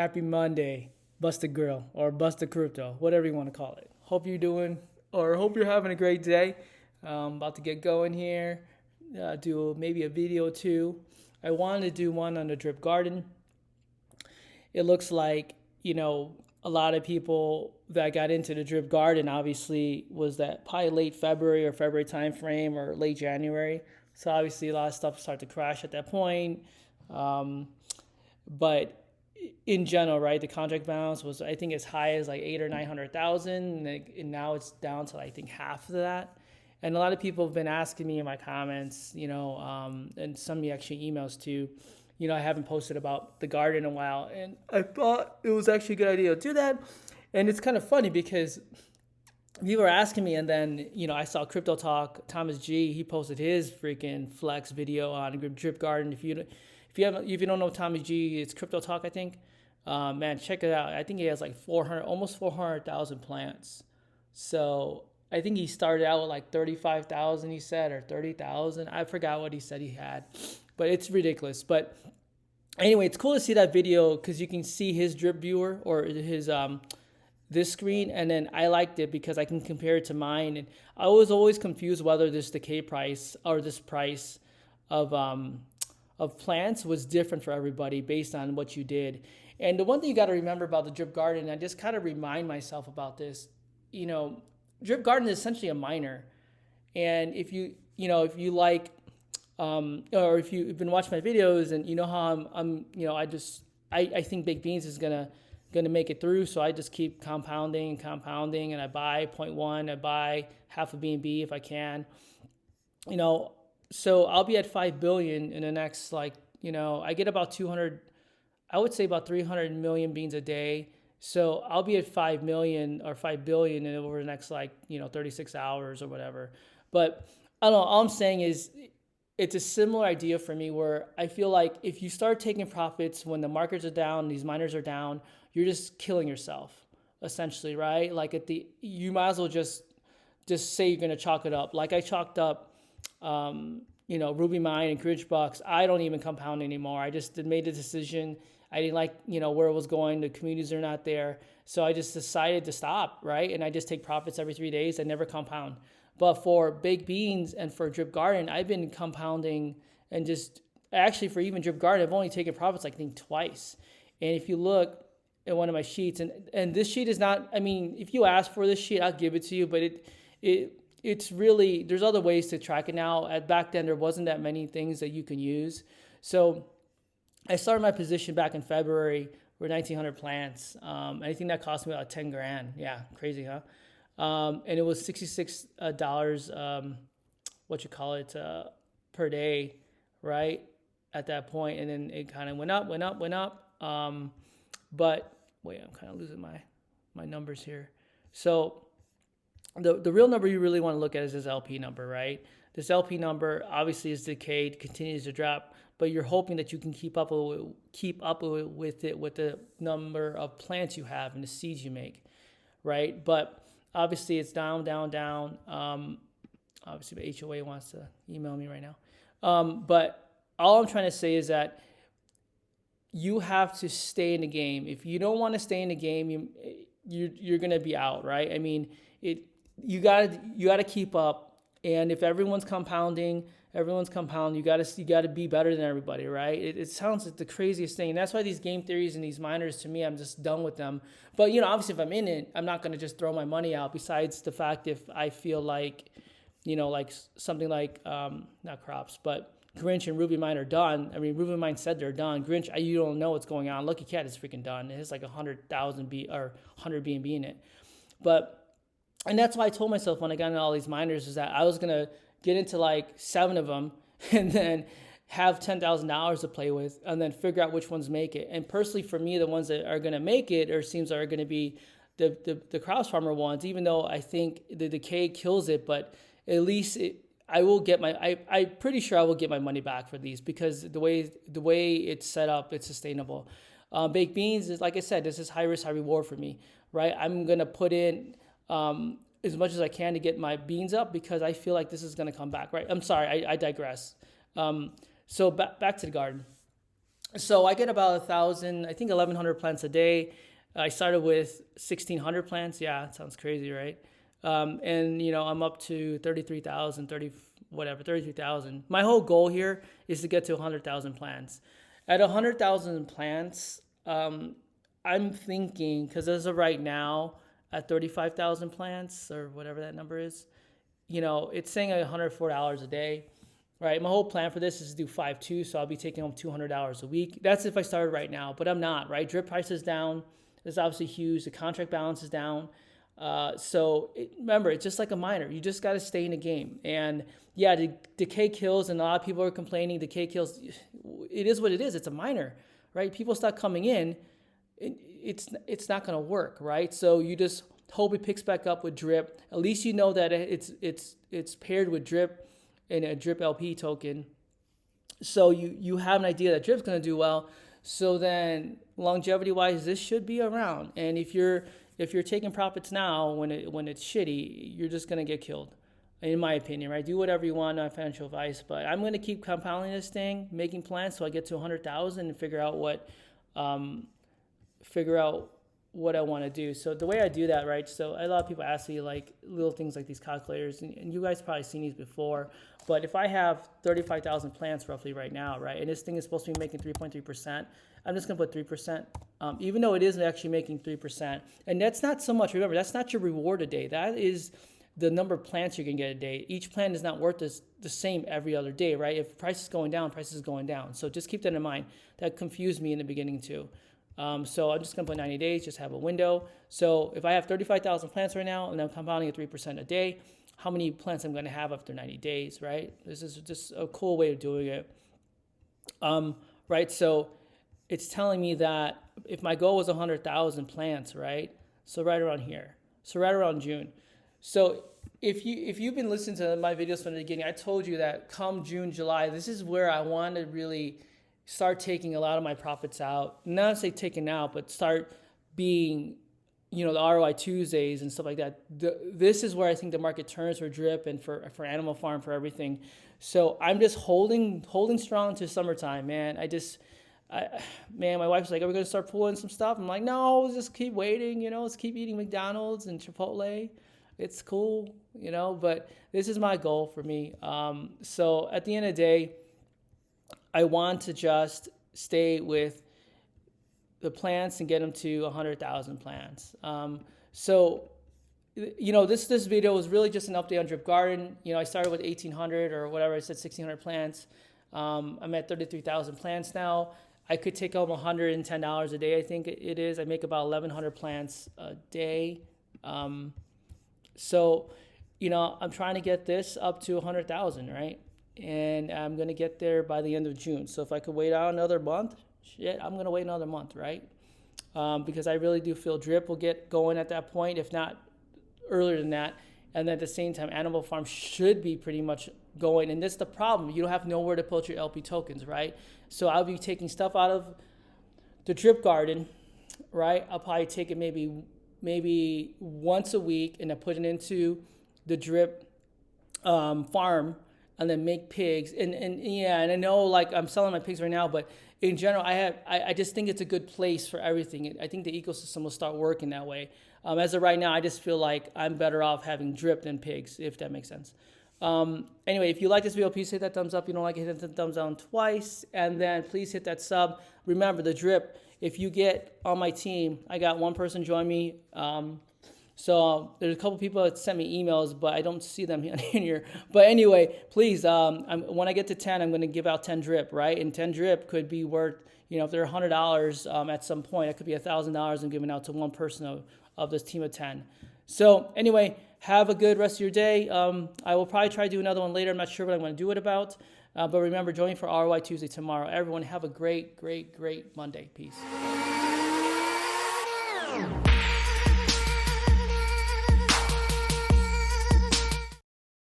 Happy Monday, Busta-Grill or Busta Crypto, whatever you want to call it. Hope you're doing, or hope you're having a great day. About to get going here. Do maybe a video too. I wanted to do one on the drip garden. It looks like, a lot of people that got into the drip garden obviously was that probably late February or February timeframe or late January. So obviously a lot of stuff started to crash at that point. But in general, right, the contract balance was, I think, as high as like 800,000 or 900,000, and now it's down to I think half of that. And a lot of people have been asking me in my comments, and some of you actually emails too. I haven't posted about the garden in a while, and I thought it was actually a good idea to do that. And it's kind of funny because people are asking me, and then I saw Crypto Talk, Thomas G. He posted his freaking flex video on Drip Garden. If you don't know Thomas G, it's Crypto Talk, I think. Man, check it out. I think he has like almost 400,000 plants. So I think he started out with like 35,000, he said, or 30,000. I forgot what he said he had, but it's ridiculous. But anyway, it's cool to see that video because you can see his drip viewer or his this screen, and then I liked it because I can compare it to mine. And I was always confused whether this decay price or this price of plants was different for everybody based on what you did. And the one thing you got to remember about the drip garden, I just kind of remind myself about this, drip garden is essentially a miner. And if you like, or if you've been watching my videos and you know how I think Baked Beans is gonna make it through. So I just keep compounding, and I buy 0.1, I buy half a BNB if I can, so I'll be at 5 billion in the next, I get about 200, I would say about 300 million beans a day. So I'll be at 5 million or 5 billion in over the next 36 hours or whatever. But I don't know, all I'm saying is it's a similar idea for me where I feel like if you start taking profits when the markets are down, these miners are down, you're just killing yourself essentially, right? Like you might as well just say you're going to chalk it up. Like I chalked up, Ruby Mine and Grinch Bucks. I don't even compound anymore. I just made the decision. I didn't like, where it was going. The communities are not there. So I just decided to stop, right? And I just take profits every 3 days. I never compound. But for Baked Beans and for Drip Garden, I've been compounding and actually for even Drip Garden, I've only taken profits, I think, twice. And if you look at one of my sheets, and this sheet is not, if you ask for this sheet, I'll give it to you, but it's really, there's other ways to track it now. Back then, there wasn't that many things that you can use. So I started my position back in February with 1,900 plants. I think that cost me about 10 grand. Yeah, crazy, huh? And it was $66, per day, right? At that point. And then it kind of went up. But wait, I'm kind of losing my numbers here. So the real number you really want to look at is this LP number, right? This LP number obviously is decayed, continues to drop, but you're hoping that you can keep up with it with the number of plants you have and the seeds you make, right? But obviously it's down. Obviously the HOA wants to email me right now. But all I'm trying to say is that you have to stay in the game. If you don't want to stay in the game, you're gonna be out, right? You gotta keep up. And if everyone's compounding, you gotta be better than everybody, right? It sounds like the craziest thing. And that's why these game theories and these miners, to me, I'm just done with them. But obviously if I'm in it, I'm not gonna just throw my money out. Besides the fact if I feel like, like something like not crops, but Grinch and Ruby Mine are done. Ruby Mine said they're done. Grinch, you don't know what's going on. Lucky Cat is freaking done. It has like 100,000 or 100 BNB in it. And that's why I told myself when I got into all these miners is that I was gonna get into like 7 of them and then have $10,000 to play with and then figure out which ones make it. And personally for me, the ones that are gonna make it or seems are gonna be the cross farmer ones, even though I think the decay kills it, but at least I will get I'm pretty sure I will get my money back for these because the way it's set up, it's sustainable. Baked Beans is, like I said, this is high risk, high reward for me, right? I'm going to put in as much as I can to get my beans up because I feel like this is going to come back, right? I'm sorry, I digress. So back to the garden. So I get about 1,000, I think 1,100 plants a day. I started with 1,600 plants. Yeah, it sounds crazy, right? And I'm up to 33,000, 33,000. My whole goal here is to get to 100,000 plants. At 100,000 plants, I'm thinking, because as of right now, at 35,000 plants or whatever that number is, it's saying $104 a day, right? My whole plan for this is to do 5-2, so I'll be taking home $200 a week. That's if I started right now, but I'm not, right? Drip price is down. It's obviously huge. The contract balance is down. Remember, it's just like a miner. You just got to stay in the game. And yeah, the decay kills, and a lot of people are complaining decay kills. It is what it is. It's a miner, right? People start coming in. It's not going to work, right? So you just hope it picks back up with drip. At least you know that it's paired with drip and a drip LP token. So you have an idea that drip's going to do well. So then longevity wise, this should be around. And if you're taking profits now when it's shitty, you're just going to get killed, in my opinion, right? Do whatever you want, not financial advice, but I'm going to keep compounding this thing, making plans so I get to 100,000 and figure out what I want to do. So the way I do that, right? So a lot of people ask me like little things like these calculators, and you guys probably seen these before. But if I have 35,000 plants roughly right now, right, and this thing is supposed to be making 3.3%, I'm just going to put 3%, even though it isn't actually making 3%. And that's not so much, remember, that's not your reward a day. That is the number of plants you can get a day. Each plant is not worth the same every other day, right? If price is going down, price is going down. So just keep that in mind. That confused me in the beginning too. So I'm just going to put 90 days, just have a window. So if I have 35,000 plants right now and I'm compounding at 3% a day, how many plants I'm going to have after 90 days, right? This is just a cool way of doing it. Right? So it's telling me that if my goal was 100,000 plants, right? So right around here. So right around June. So if you've been listening to my videos from the beginning, I told you that come June, July, this is where I want to really start taking a lot of my profits out. Not say taking out, but start being, the ROI Tuesdays and stuff like that. This is where I think the market turns for drip and for Animal Farm, for everything. So I'm just holding strong to summertime, man. My wife's like, are we going to start pulling some stuff? I'm like, no, just keep waiting, let's keep eating McDonald's and Chipotle. It's cool, but this is my goal for me. So at the end of the day, I want to just stay with the plants and get them to 100,000 plants. This video was really just an update on Drip Garden. I started with 1,800 or whatever, I said 1,600 plants. I'm at 33,000 plants now. I could take home $110 a day, I think it is. I make about 1,100 plants a day. I'm trying to get this up to 100,000, right? And I'm going to get there by the end of June. So if I could wait out another month, I'm going to wait another month, right? Because I really do feel drip will get going at that point, if not earlier than that. And then at the same time, Animal Farm should be pretty much going. And that's the problem. You don't have nowhere to put your LP tokens, right? So I'll be taking stuff out of the Drip Garden, right? I'll probably take it maybe once a week and then put it into the Drip farm and then make pigs. And I know like I'm selling my pigs right now, but in general, I just think it's a good place for everything. I think the ecosystem will start working that way. As of right now, I just feel like I'm better off having drip than pigs, if that makes sense. Anyway, if you like this video, please hit that thumbs up. If you don't like it, hit the thumbs down twice. And then please hit that sub. Remember, the drip, if you get on my team, I got one person join me. So there's a couple people that sent me emails, but I don't see them in here. But anyway, please, when I get to 10, I'm going to give out 10 drip, right? And 10 drip could be worth, if they're $100 at some point, it could be $1,000 I'm giving out to one person of this team of 10. So anyway, have a good rest of your day. I will probably try to do another one later. I'm not sure what I'm going to do it about. But remember, join me for ROI Tuesday tomorrow. Everyone have a great, great, great Monday. Peace.